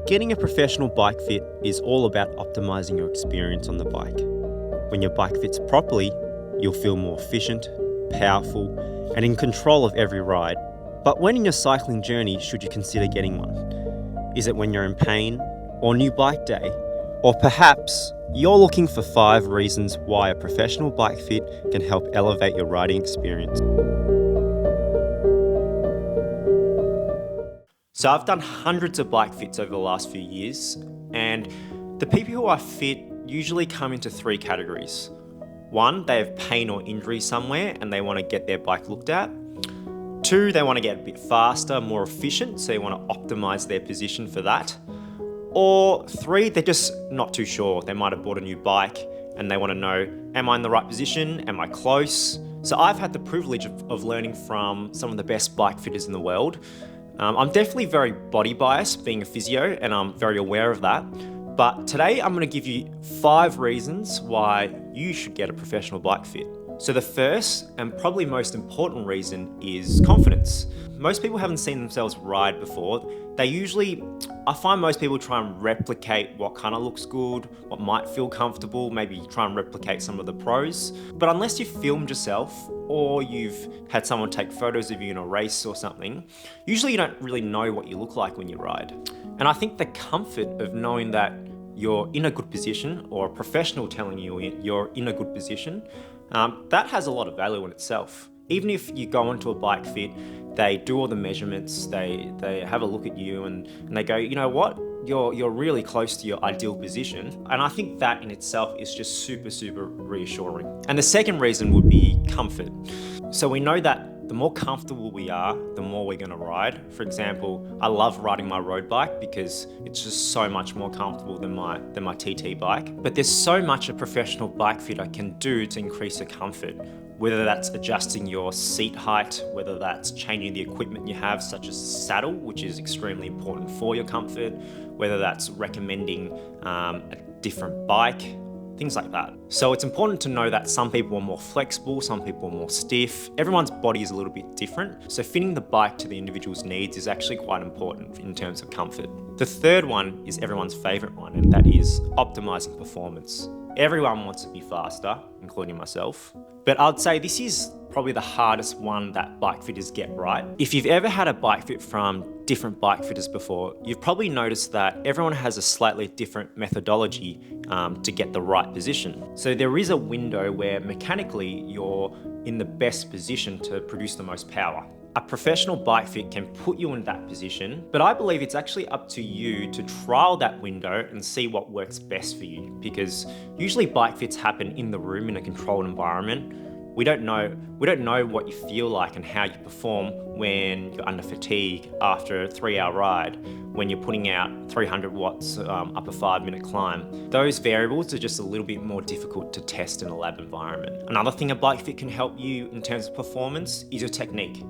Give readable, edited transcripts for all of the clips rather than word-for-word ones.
Getting a professional bike fit is all about optimizing your experience on the bike. When your bike fits properly, you'll feel more efficient, powerful, and in control of every ride. But when in your cycling journey should you consider getting one? Is it when you're in pain, or new bike day, or perhaps you're looking for 5 reasons why a professional bike fit can help elevate your riding experience? So I've done hundreds of bike fits over the last few years, and the people who I fit usually come into 3 categories. 1, they have pain or injury somewhere and they want to get their bike looked at. 2, they want to get a bit faster, more efficient, so they want to optimize their position for that. Or 3, they're just not too sure. They might have bought a new bike and they want to know, am I in the right position? Am I close? So I've had the privilege of learning from some of the best bike fitters in the world. I'm definitely very body biased, being a physio, and I'm very aware of that. But today I'm going to give you 5 reasons why you should get a professional bike fit. So the first and probably most important reason is confidence. Most people haven't seen themselves ride before. I find most people try and replicate what kind of looks good, what might feel comfortable, maybe try and replicate some of the pros. But unless you've filmed yourself or you've had someone take photos of you in a race or something, usually you don't really know what you look like when you ride. And I think the comfort of knowing that you're in a good position, or a professional telling you you're in a good position, that has a lot of value in itself. Even if you go into a bike fit, they do all the measurements, they have a look at you and they go, you know what, you're really close to your ideal position. And I think that in itself is just super, super reassuring. And the second reason would be comfort. So we know that the more comfortable we are, the more we're going to ride. For example, I love riding my road bike because it's just so much more comfortable than my TT bike. But there's so much a professional bike fitter can do to increase your comfort, whether that's adjusting your seat height, whether that's changing the equipment you have, such as saddle, which is extremely important for your comfort, whether that's recommending a different bike, things like that. So it's important to know that some people are more flexible, some people are more stiff. Everyone's body is a little bit different. So fitting the bike to the individual's needs is actually quite important in terms of comfort. The third one is everyone's favorite one, and that is optimizing performance. Everyone wants to be faster, including myself. But I'd say this is probably the hardest one that bike fitters get right. If you've ever had a bike fit from different bike fitters before, you've probably noticed that everyone has a slightly different methodology to get the right position. So there is a window where mechanically you're in the best position to produce the most power. A professional bike fit can put you in that position, but I believe it's actually up to you to trial that window and see what works best for you, because usually bike fits happen in the room in a controlled environment. We don't know what you feel like and how you perform when you're under fatigue after a 3-hour ride, when you're putting out 300 watts up a 5-minute climb. Those variables are just a little bit more difficult to test in a lab environment. Another thing a bike fit can help you in terms of performance is your technique.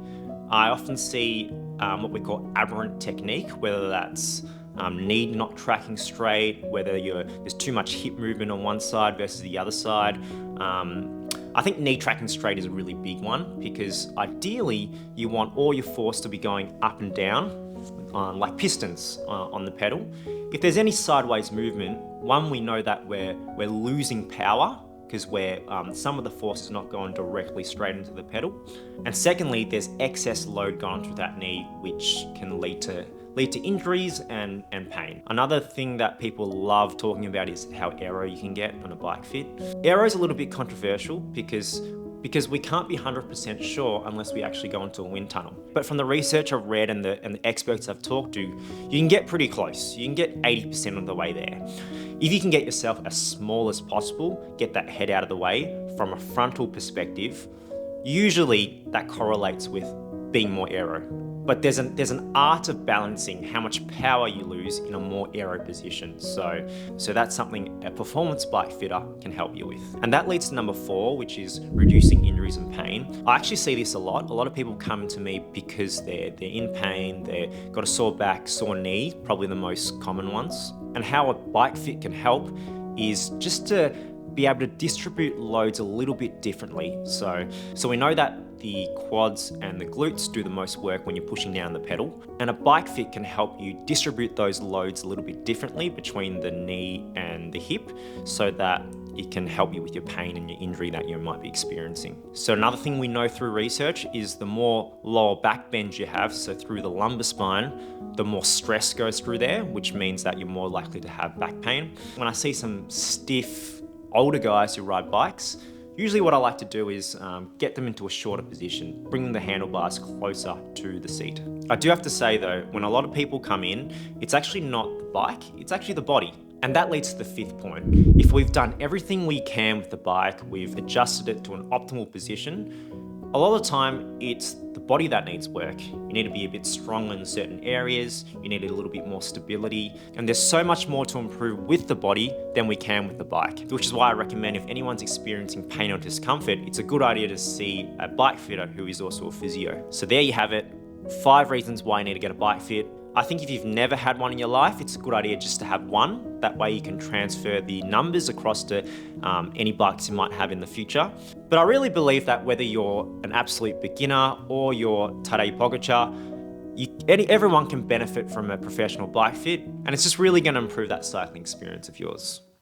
I often see what we call aberrant technique, whether that's knee not tracking straight, whether there's too much hip movement on one side versus the other side. I think knee tracking straight is a really big one, because ideally you want all your force to be going up and down like pistons on the pedal. If there's any sideways movement, one, we know that we're losing power, because some of the force is not going directly straight into the pedal. And secondly, there's excess load going through that knee, which can lead to injuries and pain. Another thing that people love talking about is how aero you can get on a bike fit. Aero is a little bit controversial because we can't be 100% sure unless we actually go into a wind tunnel. But from the research I've read and the experts I've talked to, you can get pretty close. You can get 80% of the way there. If you can get yourself as small as possible, get that head out of the way from a frontal perspective, usually that correlates with being more aero. But there's an art of balancing how much power you lose in a more aero position. So that's something a performance bike fitter can help you with. And that leads to number 4, which is reducing injuries and pain. I actually see this a lot. A lot of people come to me because they're in pain, they've got a sore back, sore knee, probably the most common ones. And how a bike fit can help is just to be able to distribute loads a little bit differently. So we know that the quads and the glutes do the most work when you're pushing down the pedal, and a bike fit can help you distribute those loads a little bit differently between the knee and the hip, so that it can help you with your pain and your injury that you might be experiencing. So another thing we know through research is the more lower back bend you have, so through the lumbar spine, the more stress goes through there, which means that you're more likely to have back pain. When I see some stiff older guys who ride bikes, usually what I like to do is get them into a shorter position, bring the handlebars closer to the seat. I do have to say though, when a lot of people come in, it's actually not the bike, it's actually the body. And that leads to the fifth point. If we've done everything we can with the bike, we've adjusted it to an optimal position, a lot of the time it's the body that needs work. You need to be a bit stronger in certain areas, you need a little bit more stability, and there's so much more to improve with the body than we can with the bike, which is why I recommend if anyone's experiencing pain or discomfort, it's a good idea to see a bike fitter who is also a physio. So there you have it, 5 reasons why you need to get a bike fit. I think if you've never had one in your life, it's a good idea just to have one. That way you can transfer the numbers across to any bikes you might have in the future. But I really believe that whether you're an absolute beginner or you're Tadej Pogacar, everyone can benefit from a professional bike fit, and it's just really going to improve that cycling experience of yours.